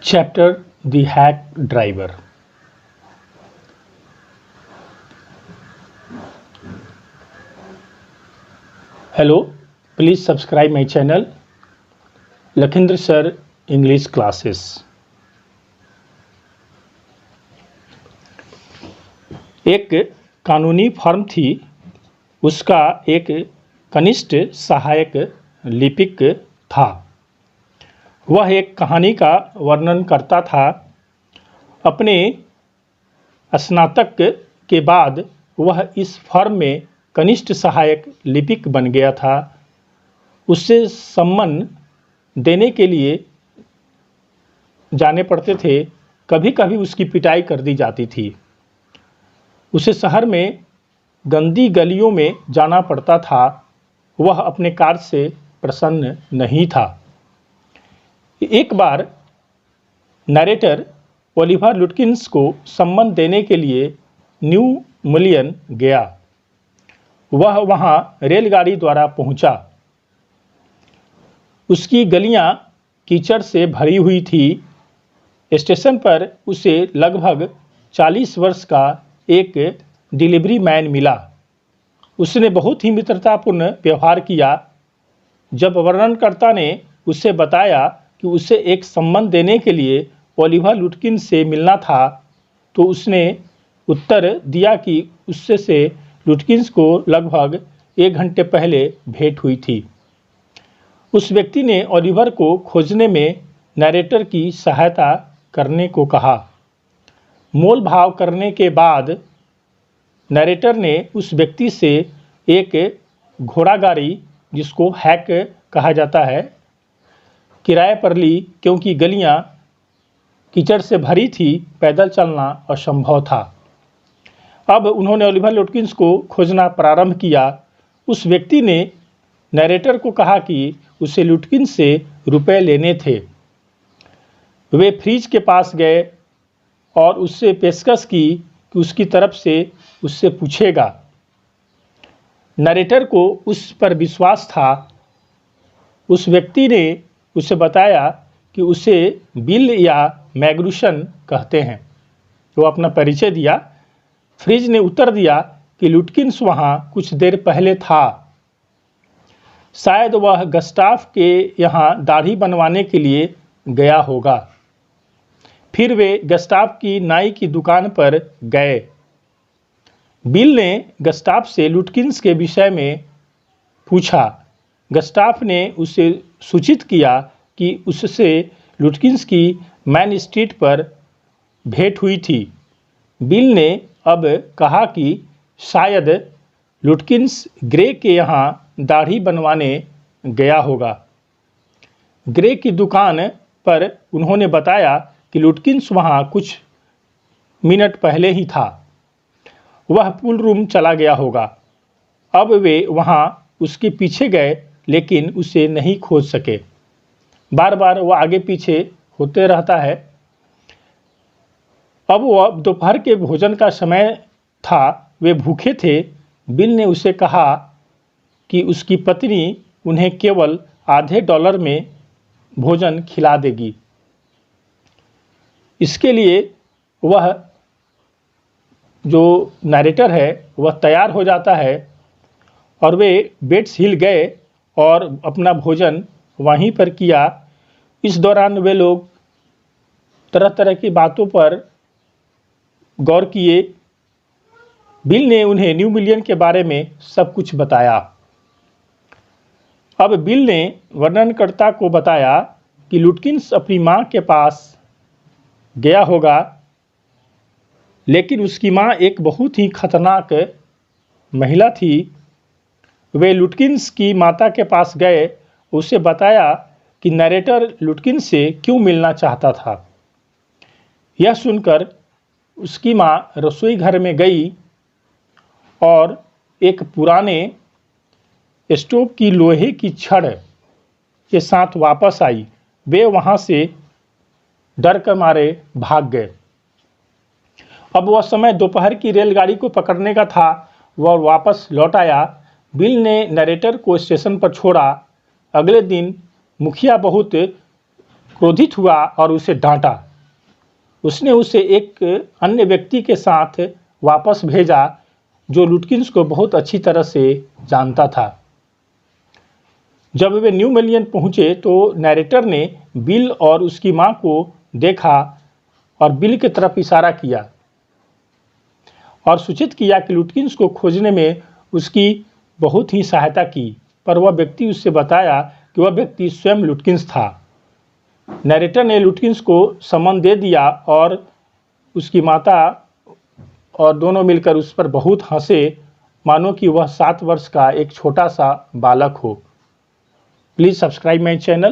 Chapter The Hack Driver. Hello, please subscribe my channel Lakhinder Sir English Classes. एक कानूनी firm थी, उसका एक कनिष्ठ सहायक लिपिक था। वह एक कहानी का वर्णन करता था। अपने स्नातक के बाद वह इस फर्म में कनिष्ठ सहायक लिपिक बन गया था। उससे सम्मान देने के लिए जाने पड़ते थे। कभी कभी उसकी पिटाई कर दी जाती थी। उसे शहर में गंदी गलियों में जाना पड़ता था। वह अपने कार्य से प्रसन्न नहीं था। एक बार नरेटर ओलिवर लुटकिंस को सम्मान देने के लिए न्यू मुलियन गया। वह वहां रेलगाड़ी द्वारा पहुंचा। उसकी गलियां कीचड़ से भरी हुई थी। स्टेशन पर उसे लगभग 40 वर्ष का एक डिलीवरी मैन मिला। उसने बहुत ही मित्रतापूर्ण व्यवहार किया। जब वर्णनकर्ता ने उसे बताया कि उसे एक सम्मान देने के लिए ओलिवर लुटकिंस से मिलना था, तो उसने उत्तर दिया कि उससे लुटकिंस को लगभग 1 घंटे पहले भेंट हुई थी। उस व्यक्ति ने ओलिवर को खोजने में नरेटर की सहायता करने को कहा। मोल भाव करने के बाद नरेटर ने उस व्यक्ति से एक घोड़ा गाड़ी, जिसको हैक कहा जाता है, किराए पर ली, क्योंकि गलियां कीचड़ से भरी थी। पैदल चलना असंभव था। अब उन्होंने ओलिवर लुटकिंस को खोजना प्रारंभ किया। उस व्यक्ति ने नरेटर को कहा कि उसे लुटकिंस से रुपए लेने थे। वे फ्रिज के पास गए और उससे पेशकश की कि उसकी तरफ से उससे पूछेगा। नरेटर को उस पर विश्वास था। उस व्यक्ति ने उसे बताया कि उसे बिल या मैग्नुसन कहते हैं। वो अपना परिचय दिया। फ्रिज ने उत्तर दिया कि लुटकिंस वहाँ कुछ देर पहले था। शायद वह गस्टाफ के यहाँ दाढ़ी बनवाने के लिए गया होगा। फिर वे गस्टाफ की नाई की दुकान पर गए। बिल ने गस्टाफ से लुटकिंस के विषय में पूछा। गस्टाफ ने उसे सूचित किया कि उससे लुटकिंस की मैन स्ट्रीट पर भेंट हुई थी। बिल ने अब कहा कि शायद लुटकिंस ग्रे के यहाँ दाढ़ी बनवाने गया होगा। ग्रे की दुकान पर उन्होंने बताया कि लुटकिंस वहाँ कुछ मिनट पहले ही था। वह पूल रूम चला गया होगा। अब वे वहाँ उसके पीछे गए, लेकिन उसे नहीं खोज सके। बार बार वह आगे पीछे होते रहता है। अब वह दोपहर के भोजन का समय था। वे भूखे थे। बिल ने उसे कहा कि उसकी पत्नी उन्हें केवल आधे $1 में भोजन खिला देगी। इसके लिए वह जो नरेटर है वह तैयार हो जाता है और वे बेट्स हिल गए और अपना भोजन वहीं पर किया। इस दौरान वे लोग तरह तरह की बातों पर गौर किए। बिल ने उन्हें न्यू मिलियन के बारे में सब कुछ बताया। अब बिल ने वर्णनकर्ता को बताया कि लुटकिंस अपनी मां के पास गया होगा, लेकिन उसकी मां एक बहुत ही खतरनाक महिला थी। वे लुटकिंस की माता के पास गए। उसे बताया कि नरेटर लुटकिंस से क्यों मिलना चाहता था। यह सुनकर उसकी मां रसोई घर में गई और एक पुराने स्टोव की लोहे की छड़ के साथ वापस आई। वे वहां से डर के मारे भाग गए। अब वह समय दोपहर की रेलगाड़ी को पकड़ने का था। वह वापस लौट आया। बिल ने नरेटर को स्टेशन पर छोड़ा। अगले दिन मुखिया बहुत क्रोधित हुआ और उसे डांटा। उसने उसे एक अन्य व्यक्ति के साथ वापस भेजा जो लुटकिंस को बहुत अच्छी तरह से जानता था। जब वे न्यू मिलियन पहुंचे तो नैरेटर ने बिल और उसकी मां को देखा और बिल की तरफ इशारा किया और सूचित किया कि लुटकिंस को खोजने में उसकी बहुत ही सहायता की, पर वह व्यक्ति उससे बताया कि वह व्यक्ति स्वयं लुटकिंस था। नैरेटर ने लुटकिंस को समन दे दिया और उसकी माता और दोनों मिलकर उस पर बहुत हंसे, मानो कि वह 7 वर्ष का एक छोटा सा बालक हो। Please subscribe my channel.